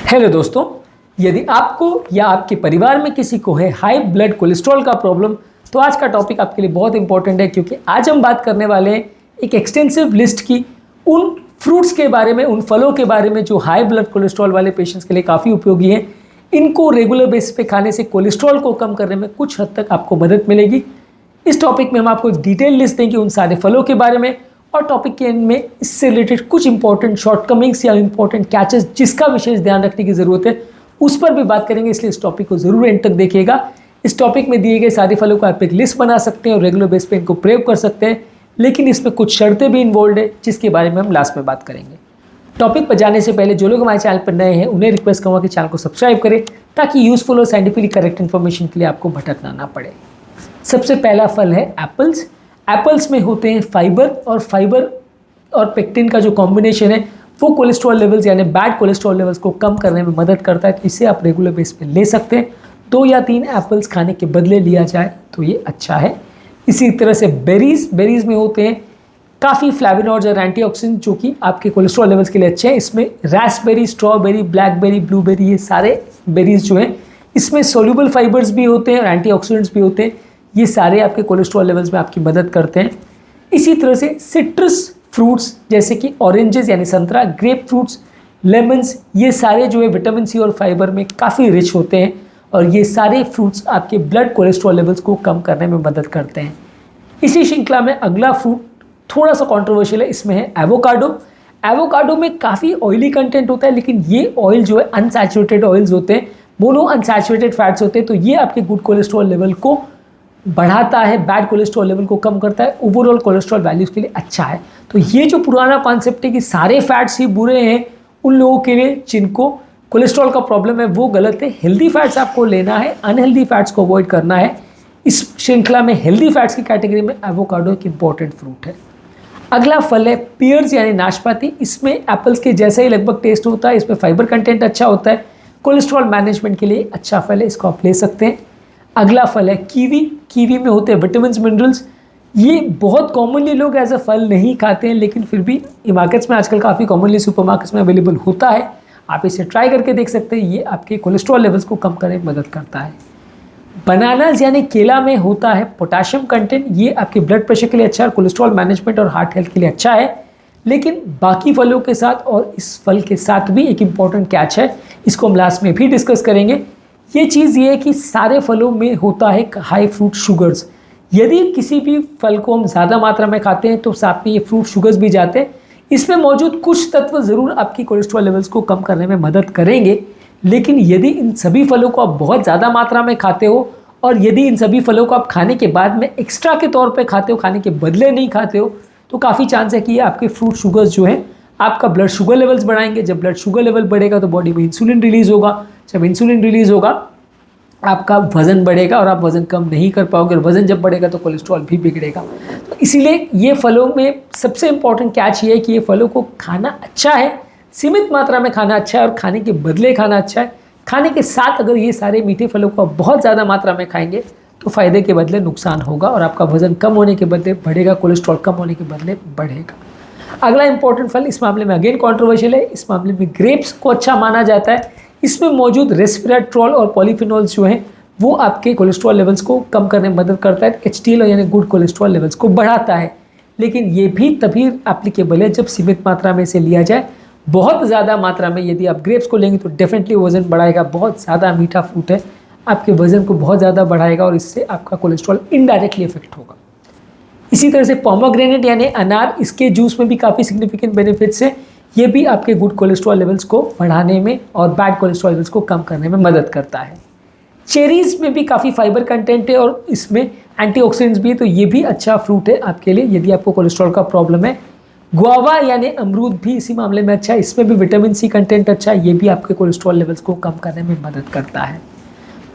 Hello दोस्तों, यदि आपको या आपके परिवार में किसी को है हाई ब्लड कोलेस्ट्रॉल का प्रॉब्लम, तो आज का टॉपिक आपके लिए बहुत इंपॉर्टेंट है, क्योंकि आज हम बात करने वाले हैं एक एक्सटेंसिव लिस्ट की उन फ्रूट्स के बारे में, उन फलों के बारे में जो हाई ब्लड कोलेस्ट्रॉल वाले पेशेंट्स के लिए काफ़ी उपयोगी हैं। इनको रेगुलर बेसिस पे खाने से कोलेस्ट्रॉल को कम करने में कुछ हद तक आपको मदद मिलेगी। इस टॉपिक में हम आपको एक डिटेल लिस्ट देंगे उन सारे फलों के बारे में, और टॉपिक के एंड में इससे रिलेटेड कुछ इंपॉर्टेंट शॉर्टकमिंग्स या इंपॉर्टेंट कैचेस जिसका विशेष ध्यान रखने की ज़रूरत है उस पर भी बात करेंगे। इसलिए इस टॉपिक को ज़रूर एंड तक देखिएगा। इस टॉपिक में दिए गए सारे फलों का आप एक लिस्ट बना सकते हैं और रेगुलर बेस पे इनको प्रयोग कर सकते हैं, लेकिन इसमें कुछ शर्तें भी इन्वॉल्व है जिसके बारे में हम लास्ट में बात करेंगे। टॉपिक पर जाने से पहले जो लोग हमारे चैनल पर नए हैं उन्हें रिक्वेस्ट करूँगा कि चैनल को सब्सक्राइब करें, ताकि यूजफुल और साइंटिफिकली करेक्ट इन्फॉर्मेशन के लिए आपको भटकना ना पड़े। सबसे पहला फल है एप्पल्स। एप्पल्स में होते हैं फाइबर और पेक्टिन का जो कॉम्बिनेशन है वो कोलेस्ट्रॉल लेवल्स यानी बैड कोलेस्ट्रॉल लेवल्स को कम करने में मदद करता है। तो इसे आप रेगुलर बेस पे ले सकते हैं। 2 या 3 एप्पल्स खाने के बदले लिया जाए तो ये अच्छा है। इसी तरह से बेरीज में होते हैं काफ़ी फ्लैविनॉइड्स और एंटीऑक्सीडेंट जो कि आपके कोलेस्ट्रॉल लेवल्स के लिए अच्छे हैं। इसमें रास्पबेरी, स्ट्रॉबेरी, ब्लैकबेरी, ब्लूबेरी, ये सारे बेरीज जो हैं इसमें सोल्यूबल फाइबर्स भी होते हैं और एंटीऑक्सीडेंट्स भी होते हैं। ये सारे आपके कोलेस्ट्रॉल लेवल्स में आपकी मदद करते हैं। इसी तरह से सिट्रस फ्रूट्स जैसे कि ऑरेंजेस यानी संतरा, ग्रेप फ्रूट्स, लेमन्स, ये सारे जो है विटामिन सी और फाइबर में काफ़ी रिच होते हैं, और ये सारे फ्रूट्स आपके ब्लड कोलेस्ट्रॉल लेवल्स को कम करने में मदद करते हैं। इसी श्रृंखला में अगला फ्रूट थोड़ा सा कंट्रोवर्शियल है, इसमें है एवोकाडो। एवोकाडो में काफ़ी ऑयली कंटेंट होता है, लेकिन ये ऑयल जो है अनसैचुरेटेड ऑयल्स होते हैं, मोनो अनसैचुरेटेड फैट्स होते हैं, तो ये आपके गुड कोलेस्ट्रॉल लेवल को बढ़ाता है, बैड कोलेस्ट्रॉल लेवल को कम करता है, ओवरऑल कोलेस्ट्रॉल वैल्यूज़ के लिए अच्छा है। तो ये जो पुराना कॉन्सेप्ट है कि सारे फैट्स ही बुरे हैं उन लोगों के लिए जिनको कोलेस्ट्रॉल का प्रॉब्लम है, वो गलत है। हेल्दी फैट्स आपको लेना है, अनहेल्दी फैट्स को अवॉइड करना है। इस श्रृंखला में हेल्दी फैट्स की कैटेगरी में एवोकाडो एक इंपॉर्टेंट फ्रूट है। अगला फल है पियर्स यानी नाशपाती। इसमें एप्पल्स के जैसा ही लगभग टेस्ट होता है, इसमें फाइबर कंटेंट अच्छा होता है, कोलेस्ट्रॉल मैनेजमेंट के लिए अच्छा फल है, इसको आप ले सकते हैं। अगला फल है कीवी। कीवी में होते हैं विटामिन मिनरल्स। ये बहुत कॉमनली लोग एज अ फल नहीं खाते हैं, लेकिन फिर भी मार्केट्स में आजकल काफ़ी कॉमनली सुपरमार्केट्स में अवेलेबल होता है। आप इसे ट्राई करके देख सकते हैं, ये आपके कोलेस्ट्रॉल लेवल्स को कम करने में मदद करता है। बनानास यानी केला में होता है पोटाशियम कंटेंट। ये आपके ब्लड प्रेशर के लिए अच्छा है, कोलेस्ट्रॉल मैनेजमेंट और हार्ट हेल्थ के लिए अच्छा है। लेकिन बाकी फलों के साथ और इस फल के साथ भी एक इम्पॉर्टेंट कैच है, इसको हम लास्ट में भी डिस्कस करेंगे। ये चीज़ ये है कि सारे फलों में होता है हाई फ्रूट शुगर्स। यदि किसी भी फल को हम ज़्यादा मात्रा में खाते हैं तो साथ में ये फ्रूट शुगर्स भी जाते हैं। इसमें मौजूद कुछ तत्व ज़रूर आपकी कोलेस्ट्रॉल लेवल्स को कम करने में मदद करेंगे, लेकिन यदि इन सभी फलों को आप बहुत ज़्यादा मात्रा में खाते हो और यदि इन सभी फलों को आप खाने के बाद में एक्स्ट्रा के तौर पर खाते हो, खाने के बदले नहीं खाते हो, तो काफ़ी चांस है कि ये आपके फ्रूट शुगर्स जो हैं आपका ब्लड शुगर लेवल्स बढ़ाएंगे। जब ब्लड शुगर लेवल बढ़ेगा तो बॉडी में इंसुलिन रिलीज़ होगा। जब इंसुलिन रिलीज़ होगा आपका वज़न बढ़ेगा और आप वज़न कम नहीं कर पाओगे, और वज़न जब बढ़ेगा तो कोलेस्ट्रॉल भी बिगड़ेगा। तो इसीलिए ये फलों में सबसे इंपॉर्टेंट कैच ये है कि ये फलों को खाना अच्छा है, सीमित मात्रा में खाना अच्छा है और खाने के बदले खाना अच्छा है। खाने के साथ अगर ये सारे मीठे फलों को आप बहुत ज़्यादा मात्रा में खाएंगे तो फ़ायदे के बदले नुकसान होगा, और आपका वज़न कम होने के बदले बढ़ेगा, कोलेस्ट्रॉल कम होने के बदले बढ़ेगा। अगला इंपॉर्टेंट फल इस मामले में अगेन कॉन्ट्रोवर्शियल है, इस मामले में ग्रेप्स को अच्छा माना जाता है। इसमें मौजूद रेस्वेराट्रोल और पॉलीफिनॉल्स जो हैं वो आपके कोलेस्ट्रॉल लेवल्स को कम करने में मदद करता है, HDL यानी गुड कोलेस्ट्रॉल लेवल्स को बढ़ाता है। लेकिन ये भी तभी एप्लीकेबल है जब सीमित मात्रा में इसे लिया जाए। बहुत ज़्यादा मात्रा में यदि आप ग्रेप्स को लेंगे तो डेफिनेटली वज़न बढ़ाएगा। बहुत ज़्यादा मीठा फ्रूट है, आपके वज़न को बहुत ज़्यादा बढ़ाएगा और इससे आपका कोलेस्ट्रॉल इनडायरेक्टली इफेक्ट होगा। इसी तरह से पोमोग्रेनेट यानी अनार, इसके जूस में भी काफ़ी सिग्निफिकेंट बेनिफिट्स हैं। ये भी आपके गुड कोलेस्ट्रॉल लेवल्स को बढ़ाने में और बैड कोलेस्ट्रॉल लेवल्स को कम करने में मदद करता है। चेरीज़ में भी काफ़ी फाइबर कंटेंट है और इसमें एंटीऑक्सीडेंट्स भी है, तो ये भी अच्छा फ्रूट है आपके लिए यदि आपको कोलेस्ट्रॉल का प्रॉब्लम है। गुआवा यानी अमरूद भी इसी मामले में अच्छा है, इसमें भी विटामिन सी कंटेंट अच्छा है, ये भी आपके कोलेस्ट्रॉल लेवल्स को कम करने में मदद करता है।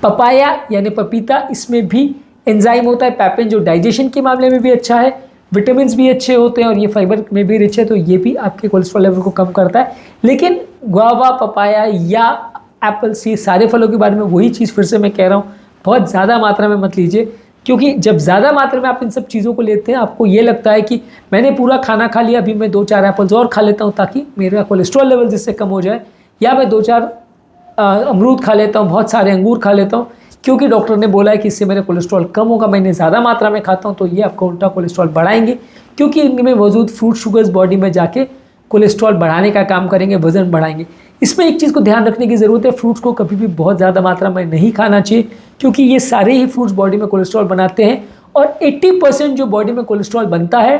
पपाया यानी पपीता, इसमें भी एंजाइम होता है पैपेन जो डाइजेशन के मामले में भी अच्छा है, विटामिन भी अच्छे होते हैं और ये फाइबर में भी रिच है, तो ये भी आपके कोलेस्ट्रॉल लेवल को कम करता है। लेकिन गुआवा, पपाया या एप्पल्स, ये सारे फलों के बारे में वही चीज़ फिर से मैं कह रहा हूँ, बहुत ज़्यादा मात्रा में मत लीजिए, क्योंकि जब ज़्यादा मात्रा में आप इन सब चीज़ों को लेते हैं आपको ये लगता है कि मैंने पूरा खाना खा लिया, अभी मैं 2-4 एप्पल्स और खा लेता हूँ ताकि मेरा कोलेस्ट्रॉल लेवल जिससे कम हो जाए, या मैं 2-4 अमरूद खा लेता हूँ, बहुत सारे अंगूर खा लेता हूँ, क्योंकि डॉक्टर ने बोला है कि इससे मेरा कोलेस्ट्रॉल कम होगा। मैंने ज़्यादा मात्रा में खाता हूँ तो ये आपका उल्टा कोलेस्ट्रॉल बढ़ाएंगे, क्योंकि इनमें मौजूद फ्रूट शुगर्स बॉडी में जाके कोलेस्ट्रॉल बढ़ाने का काम करेंगे, वजन बढ़ाएंगे। इसमें एक चीज़ को ध्यान रखने की ज़रूरत है, फ्रूट्स को कभी भी बहुत ज़्यादा मात्रा में नहीं खाना चाहिए, क्योंकि ये सारे ही फ्रूट्स बॉडी में कोलेस्ट्रॉल बनाते हैं और 80% जो बॉडी में कोलेस्ट्रॉल बनता है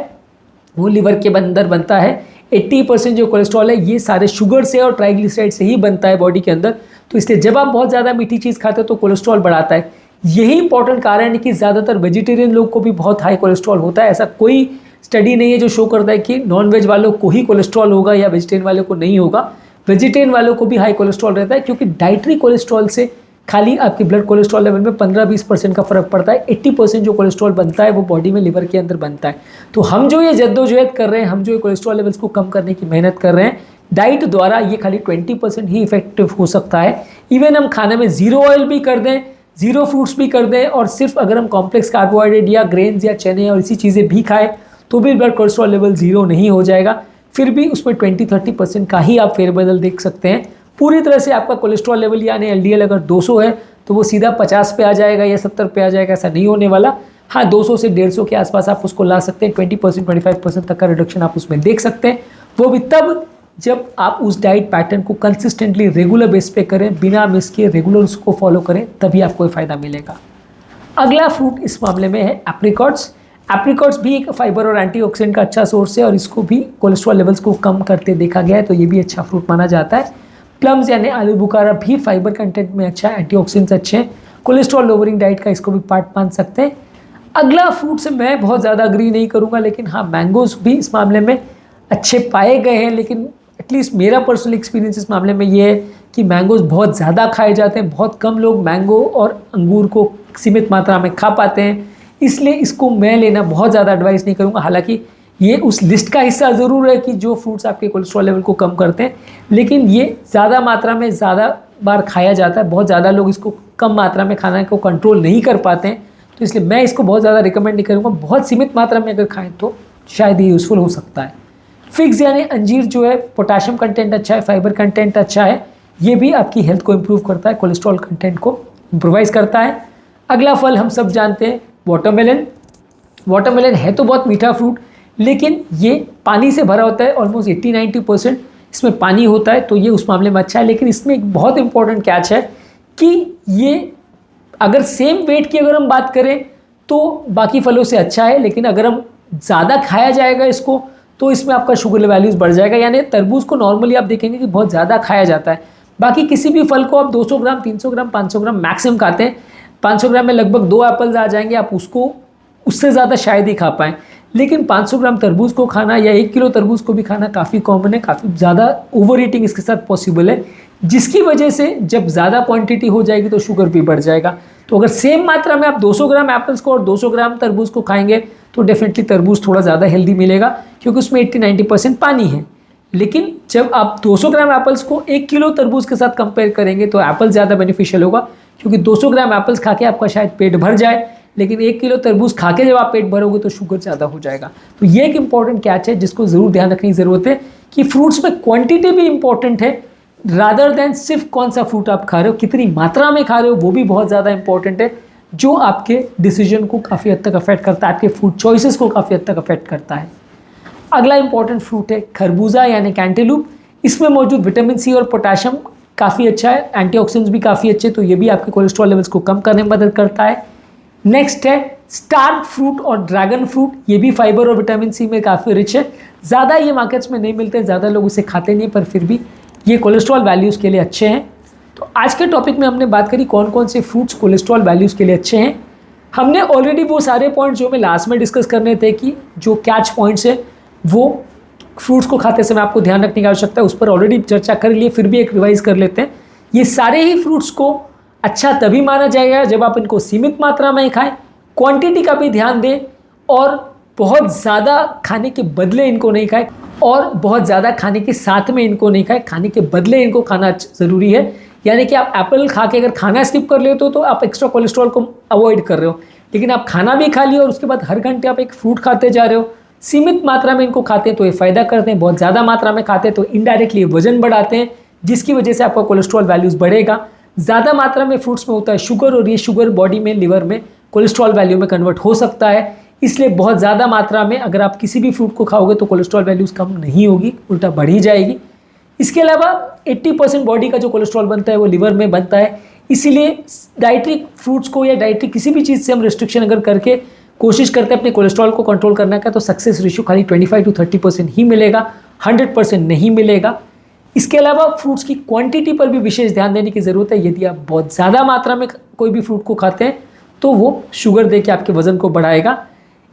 वो लिवर के अंदर बनता है। 80% जो कोलेस्ट्रॉल है ये सारे शुगर से और ट्राइग्लिसराइड से ही बनता है बॉडी के अंदर। तो इसलिए जब आप बहुत ज़्यादा मीठी चीज़ खाते हो तो कोलेस्ट्रॉल बढ़ाता है। यही इंपॉर्टेंट कारण है कि ज़्यादातर वेजिटेरियन लोग को भी बहुत हाई कोलेस्ट्रॉल होता है। ऐसा कोई स्टडी नहीं है जो शो करता है कि नॉन वेज वालों को ही कोलेस्ट्रॉल होगा या वेजिटेरियन वालों को नहीं होगा। वेजिटेरियन वालों को भी हाई कोलेस्ट्रॉल रहता है, क्योंकि डाइटरी कोलेस्ट्रॉल से खाली आपकी ब्लड कोलेस्ट्रॉल लेवल में 15-20% का फर्क पड़ता है। 80% जो कोलेस्ट्रॉल बनता है वो बॉडी में लिवर के अंदर बनता है। तो हम जो ये जद्दोजहद कर रहे हैं, हम जो ये कोलेस्ट्रॉल लेवल्स को कम करने की मेहनत कर रहे हैं डाइट द्वारा, ये खाली 20% ही इफेक्टिव हो सकता है। इवन हम खाने में ज़ीरो ऑयल भी कर दें, ज़ीरो फ्रूट्स भी कर दें और सिर्फ अगर हम कॉम्प्लेक्स कार्बोहाइड्रेट या ग्रेन्स या चने और इसी चीज़ें भी खाएं तो भी ब्लड कोलेस्ट्रॉल लेवल ज़ीरो नहीं हो जाएगा। फिर भी उसमें 20-30% का ही आप फेरबदल देख सकते हैं। पूरी तरह से आपका कोलेस्ट्रॉल लेवल यानी एलडीएल अगर 200 है तो वो सीधा 50 पे आ जाएगा या 70 पे आ जाएगा, ऐसा नहीं होने वाला। हाँ, 200 से 150 के आसपास आप उसको ला सकते हैं। 20% 25% तक का रिडक्शन आप उसमें देख सकते हैं। वो भी तब जब आप उस डाइट पैटर्न को कंसिस्टेंटली रेगुलर बेस पे करें, बिना मिस किए रेगुलर उसको फॉलो करें, तभी आपको फ़ायदा मिलेगा। अगला फ्रूट इस मामले में है एप्रिकॉट्स। एप्रिकॉट्स भी एक फाइबर और एंटीऑक्सीडेंट का अच्छा सोर्स है और इसको भी कोलेस्ट्रॉल लेवल्स को कम करते देखा गया है, तो ये भी अच्छा फ्रूट माना जाता है। प्लम्स यानी आलू बुखारा भी फाइबर कंटेंट में अच्छा है, एंटीऑक्सीडेंट्स अच्छे हैं, कोलेस्ट्रॉल लोवरिंग डाइट का इसको भी पार्ट मान सकते हैं। अगला फ्रूट से मैं बहुत ज़्यादा अग्री नहीं करूँगा, लेकिन हाँ, मैंगोज़ भी इस मामले में अच्छे पाए गए हैं। लेकिन एटलीस्ट मेरा पर्सनल एक्सपीरियंस इस मामले में ये है कि मैंगोज़ बहुत ज़्यादा खाए जाते हैं। बहुत कम लोग मैंगो और अंगूर को सीमित मात्रा में खा पाते हैं, इसलिए इसको मैं लेना बहुत ज़्यादा एडवाइस नहीं करूँगा। हालांकि ये उस लिस्ट का हिस्सा ज़रूर है कि जो फ्रूट्स आपके कोलेस्ट्रॉल लेवल को कम करते हैं, लेकिन ये ज़्यादा मात्रा में ज़्यादा बार खाया जाता है। बहुत ज़्यादा लोग इसको कम मात्रा में खाना को कंट्रोल नहीं कर पाते हैं, तो इसलिए मैं इसको बहुत ज़्यादा रिकमेंड नहीं करूँगा। बहुत सीमित मात्रा में अगर खाएँ तो शायद ये यूज़फुल हो सकता है। फिग्स यानी अंजीर जो है, पोटाशियम कंटेंट अच्छा है, फाइबर कंटेंट अच्छा है, ये भी आपकी हेल्थ को इम्प्रूव करता है, कोलेस्ट्रॉल कंटेंट को इम्प्रोवाइज़ करता है। अगला फल हम सब जानते हैं वाटरमेलन। वाटरमेलन है तो बहुत मीठा फ्रूट, लेकिन ये पानी से भरा होता है। ऑलमोस्ट 80-90% इसमें पानी होता है, तो ये उस मामले में अच्छा है। लेकिन इसमें एक बहुत इंपॉर्टेंट कैच है कि ये अगर सेम वेट की अगर हम बात करें तो बाकी फलों से अच्छा है, लेकिन अगर हम ज़्यादा खाया जाएगा इसको तो इसमें आपका शुगर वैल्यूज़ बढ़ जाएगा। यानी तरबूज को नॉर्मली आप देखेंगे कि बहुत ज़्यादा खाया जाता है, बाकी किसी भी फल को आप 200 ग्राम, 300 ग्राम, 500 ग्राम मैक्सिमम खाते हैं। 500 ग्राम में लगभग 2 एप्पल्स आ जाएंगे, आप उसको उससे ज़्यादा शायद ही खा पाएँ। लेकिन 500 ग्राम तरबूज को खाना या 1 किलो तरबूज को भी खाना काफ़ी कॉमन है, काफ़ी ज़्यादा ओवर ईटिंग इसके साथ पॉसिबल है, जिसकी वजह से जब ज़्यादा क्वांटिटी हो जाएगी तो शुगर भी बढ़ जाएगा। तो अगर सेम मात्रा में आप 200 ग्राम एप्पल्स को और 200 ग्राम तरबूज को खाएंगे तो डेफिनेटली तरबूज थोड़ा ज़्यादा हेल्दी मिलेगा, क्योंकि उसमें 80-90% पानी है। लेकिन जब आप 200 ग्राम एप्पल्स को 1 किलो तरबूज के साथ कंपेयर करेंगे तो एप्पल ज़्यादा बेनिफिशियल होगा, क्योंकि 200 ग्राम एप्पल्स खा के आपका शायद पेट भर जाए, लेकिन 1 किलो तरबूज खा के जब आप पेट भरोगे तो शुगर ज़्यादा हो जाएगा। तो ये एक इंपॉर्टेंट कैच है जिसको ज़रूर ध्यान रखने की ज़रूरत है कि फ्रूट्स में क्वांटिटी भी इंपॉर्टेंट है, रादर दैन सिर्फ कौन सा फ्रूट आप खा रहे हो, कितनी मात्रा में खा रहे हो, वो भी बहुत ज़्यादा इंपॉर्टेंट है, जो आपके डिसीजन को काफ़ी हद तक अफेक्ट करता है, आपके फूड चॉइसेस को काफ़ी हद तक अफेक्ट करता है। अगला इंपॉर्टेंट फ्रूट है खरबूजा यानी कैंटेलूप। इसमें मौजूद विटामिन सी और पोटाशियम काफ़ी अच्छा है, एंटीऑक्सीडेंट्स भी काफ़ी अच्छे, तो ये भी आपके कोलेस्ट्रॉल लेवल्स को कम करने में मदद करता है। नेक्स्ट है स्टार फ्रूट और ड्रैगन फ्रूट। ये भी फाइबर और विटामिन सी में काफ़ी रिच है। ज़्यादा ये मार्केट्स में नहीं मिलते, ज़्यादा लोग इसे खाते नहीं, पर फिर भी ये कोलेस्ट्रॉल वैल्यूज़ के लिए अच्छे हैं। तो आज के टॉपिक में हमने बात करी कौन कौन से फ्रूट्स कोलेस्ट्रॉल वैल्यूज़ के लिए अच्छे हैं। हमने ऑलरेडी वो सारे पॉइंट्स जो मैं लास्ट में डिस्कस करने थे कि जो कैच पॉइंट्स है वो फ्रूट्स को खाते समय आपको ध्यान रखने की आवश्यकता है, उस पर ऑलरेडी चर्चा कर लिए, फिर भी एक रिवाइज कर लेते हैं। ये सारे ही फ्रूट्स को अच्छा तभी माना जाएगा जब आप इनको सीमित मात्रा में खाएं, क्वांटिटी का भी ध्यान दें, और बहुत ज़्यादा खाने के बदले इनको नहीं खाएं, और बहुत ज़्यादा खाने के साथ में इनको नहीं खाएं, खाने के बदले इनको खाना ज़रूरी है। यानी कि आप एप्पल खा के अगर खाना स्किप कर लेते हो तो आप एक्स्ट्रा कोलेस्ट्रॉल को अवॉइड कर रहे हो, लेकिन आप खाना भी खा लिया और उसके बाद हर घंटे आप एक फ्रूट खाते जा रहे हो। सीमित मात्रा में इनको खाते हैं तो ये फ़ायदा करते हैं, बहुत ज़्यादा मात्रा में खाते हैं तो इनडायरेक्टली वजन बढ़ाते हैं, जिसकी वजह से आपका कोलेस्ट्रॉल वैल्यूज़ बढ़ेगा। ज़्यादा मात्रा में फ्रूट्स में होता है शुगर, और ये शुगर बॉडी में, लिवर में कोलेस्ट्रॉल वैल्यू में कन्वर्ट हो सकता है। इसलिए बहुत ज़्यादा मात्रा में अगर आप किसी भी फ्रूट को खाओगे तो कोलेस्ट्रॉल वैल्यूज़ कम नहीं होगी, उल्टा बढ़ ही जाएगी। इसके अलावा 80% बॉडी का जो कोलेस्ट्रॉल बनता है वो लिवर में बनता है। इसीलिए डाइटरी फ्रूट्स को या डाइटरी किसी भी चीज़ से हम रिस्ट्रिक्शन अगर करके कोशिश करते हैं अपने कोलेस्ट्रॉल को कंट्रोल करने का, तो सक्सेस रेशियो खाली 25 to 30% ही मिलेगा, 100% नहीं मिलेगा। इसके अलावा फ्रूट्स की क्वांटिटी पर भी विशेष ध्यान देने की ज़रूरत है। यदि आप बहुत ज़्यादा मात्रा में कोई भी फ्रूट को खाते हैं तो वो शुगर दे के आपके वज़न को बढ़ाएगा।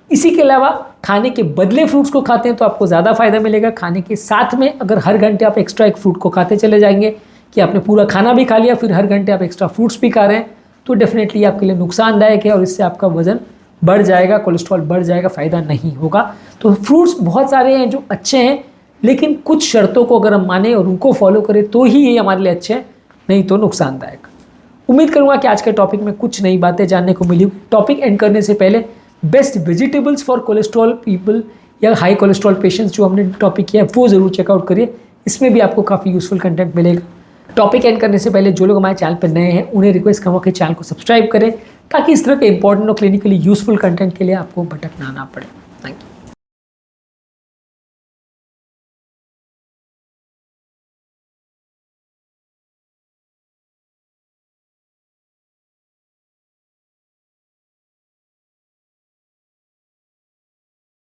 इसी के अलावा खाने के बदले फ्रूट्स को खाते हैं तो आपको ज़्यादा फायदा मिलेगा। खाने के साथ में अगर हर घंटे आप एक्स्ट्रा एक फ्रूट को खाते चले जाएंगे कि आपने पूरा खाना भी खा लिया, फिर हर घंटे आप एक्स्ट्रा फ्रूट्स भी खा रहे हैं, तो डेफिनेटली आपके लिए नुकसानदायक है और इससे आपका वज़न बढ़ जाएगा, कोलेस्ट्रॉल बढ़ जाएगा, फ़ायदा नहीं होगा। तो फ्रूट्स बहुत सारे हैं जो अच्छे हैं, लेकिन कुछ शर्तों को अगर हम माने और उनको फॉलो करें तो ही ये हमारे लिए अच्छे हैं, नहीं तो नुकसानदायक। उम्मीद करूँगा कि आज के टॉपिक में कुछ नई बातें जानने को मिली। टॉपिक एंड करने से पहले best vegetables for cholesterol people या हाई कोलेस्ट्रॉल पेशेंट्स जो हमने टॉपिक किया है वो ज़रूर चेकआउट करिए, इसमें भी आपको काफ़ी यूजफुल कंटेंट मिलेगा। टॉपिक एंड करने से पहले जो लोग हमारे चैनल पर नए हैं उन्हें रिक्वेस्ट करूँगा कि चैनल को सब्सक्राइब करें, ताकि इस तरह के इंपॉर्टेंट और क्लिनिकली यूजफुल कंटेंट के लिए आपको भटकना ना पड़े।